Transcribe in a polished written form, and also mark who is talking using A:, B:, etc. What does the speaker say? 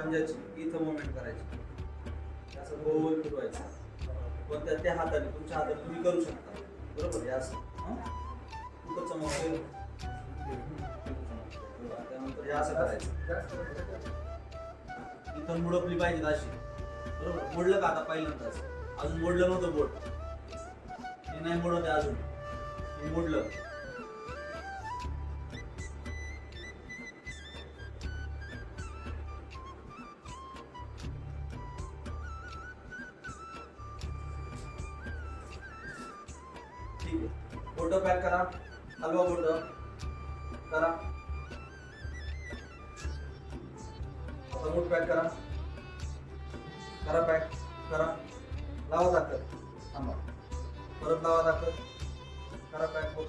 A: पंजाची इथं मुवमेंट करायची, असं गोल फिरवायचं. पण त्या हाताने तुमच्या हाताने तुम्ही करू शकता. बरोबर आहे असं. कुठं चमकते, त्यानंतर हे असं करायचं. इथं मुडपली पाहिजे अशी. बरोबर, मोडलं का आता पहिल्यांदाच? अजून मोडलं नव्हतं बोट, हे नाही मोडत आहे अजून, हे मोडलं. ठीक आहे, बोट पॅक करा, हलवा बोट करा. आता बोट पॅक करा, करा पॅक करा. लावा ताकद, थांबा, परत लावा ताकद, करा पॅक बोट.